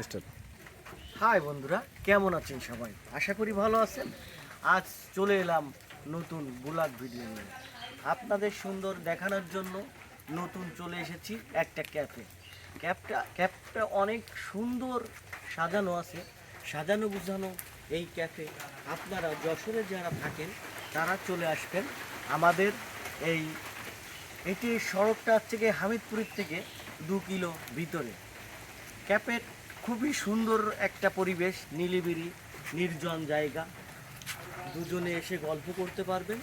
Start. High বন্ধুরা, কেমন আছেন সবাই? আশা করি ভালো আছেন। আজ চলে এলাম নতুন ব্লগ ভিডিও নিয়ে আপনাদের সুন্দর দেখানোর জন্য। নতুন চলে এসেছি একটা ক্যাফেটা অনেক সুন্দর সাজানো আছে, সাজানো গুছানো এই ক্যাফে। আপনারা যশোরে যারা থাকেন তারা চলে আসবেন আমাদের এই এটি সড়কটা হচ্ছে গিয়ে হামিদপুরের থেকে 2 কিলো ভিতরে। ক্যাফের খুবই সুন্দর একটা পরিবেশ, নিলিবিলি নির্জন জায়গা, দুজনে এসে গল্প করতে পারবেন।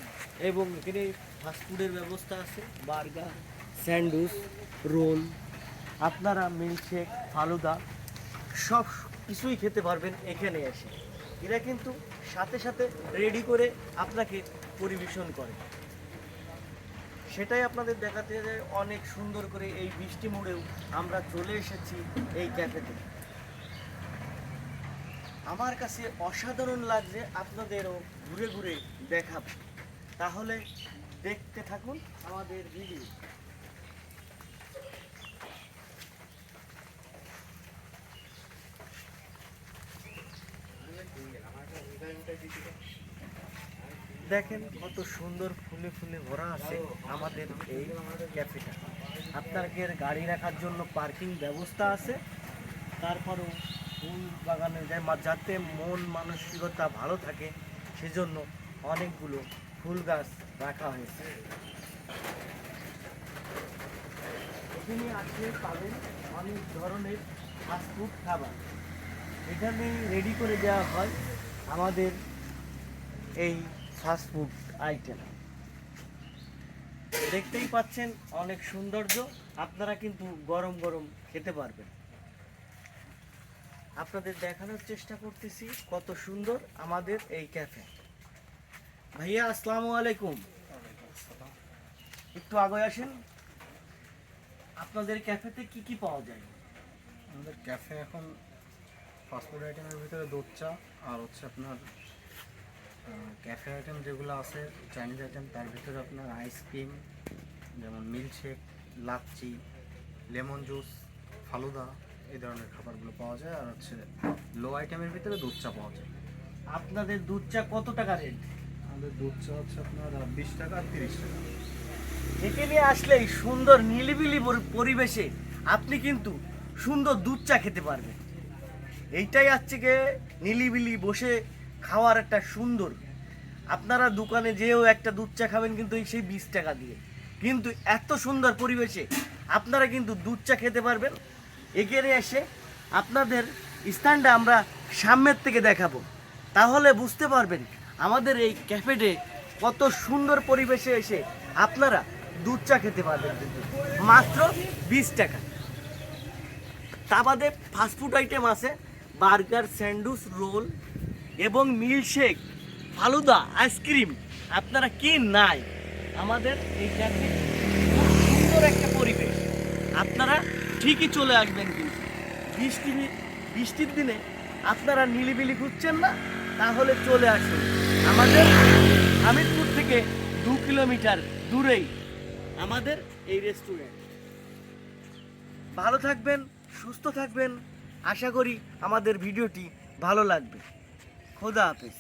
এবং এখানে ফাস্টফুডের ব্যবস্থা আছে, বার্গার, স্যান্ডউইচ, রোল, আপনারা মিল্কশেক, ফালুদা সব কিছুই খেতে পারবেন এখানে এসে। এরা কিন্তু সাথে সাথে রেডি করে আপনাকে পরিবেশন করে, সেটাই আপনাদের দেখাতে যায় অনেক সুন্দর করে। এই বৃষ্টি মোড়েও আমরা চলে এসেছি এই ক্যাফেতে। আমার কাছে অসাধারণ লাগছে, আপনাদেরও ঘুরে ঘুরে দেখাবো। তাহলে দেখতে থাকুন আমাদের ভিডিও। দেখেন কত সুন্দর ফুলে ফুলে ভরা আছে আমাদের এই ক্যাফেটা। আপনাদের গাড়ি রাখার জন্য পার্কিং ব্যবস্থা আছে। তারপরেও ফুল বাগানে যাতে মন মানসিকতা ভালো থাকে সেজন্য অনেকগুলো ফুল গাছ রাখা হয়েছে। এখানে আসলে পাবেন অনেক ধরনের ফাস্টফুড খাবার, এখানে রেডি করে দেওয়া হয় আমাদের এই ফাস্টফুড আইটেম। দেখতেই পাচ্ছেন অনেক সৌন্দর্য, আপনারা কিন্তু গরম গরম খেতে পারবেন। আপনাদের দেখানোর চেষ্টা করতেছি কত সুন্দর আমাদের এই ক্যাফে। ভাইয়া আসসালামু আলাইকুম, একটু আগে আসেন। আপনাদের ক্যাফেতে কি কি পাওয়া যায়? আমাদের ক্যাফে এখন ফাস্টফুড আইটেমের ভিতরে দুধ চা আর হচ্ছে আপনার ক্যাফে আইটেম যেগুলো আছে চাইনিজ আইটেম, তার ভিতরে আপনার আইসক্রিম যেমন milkshake, lassi, lemon juice, falooda এই ধরনের খাবারগুলো পাওয়া যায়। আর হচ্ছে লো আইটেমের ভিতরে দুধ চা পাওয়া যায়। আপনাদের দুধ চা কত টাকা রেট? আমাদের দুধ চা হচ্ছে আপনার 20 টাকা আর 30 টাকা। এখানে আসলেই সুন্দর নিলিবিলি পরিবেশে আপনি কিন্তু সুন্দর দুধ চা খেতে পারবেন। এইটাই হচ্ছে গিয়ে নিলিবিলি বসে খাওয়ার একটা সুন্দর। আপনারা দোকানে যেও একটা দুধ চা খাবেন কিন্তু সেই 20 টাকা দিয়ে, কিন্তু এত সুন্দর পরিবেশে আপনারা কিন্তু দুধ চা খেতে পারবেন। এখানে এসে আপনাদের স্থানটা আমরা সামনের থেকে দেখাবো, তাহলে বুঝতে পারবেন আমাদের এই ক্যাফেতে কত সুন্দর পরিবেশে এসে আপনারা দুধ চা খেতে পারবেন কিন্তু মাত্র 20 টাকা। তা বাদে ফাস্টফুড আইটেম আছে, বার্গার, স্যান্ডউইচ, রোল এবং মিল্কশেক, ফালুদা, আইসক্রিম। আপনারা কি নাই আমাদের এই ক্যাফে, খুব সুন্দর একটা পরিবেশ। আপনারা ঠিকই চলে আসবেন কিন্তু বৃষ্টির দিনে আপনারা নিলিবিলি খুঁজছেন না, তাহলে চলে আসুন আমাদের হামিদপুর থেকে 2 কিলোমিটার দূরেই আমাদের এই রেস্টুরেন্ট। ভালো থাকবেন, সুস্থ থাকবেন, আশা করি আমাদের ভিডিওটি ভালো লাগবে। খোদা হাফেজ।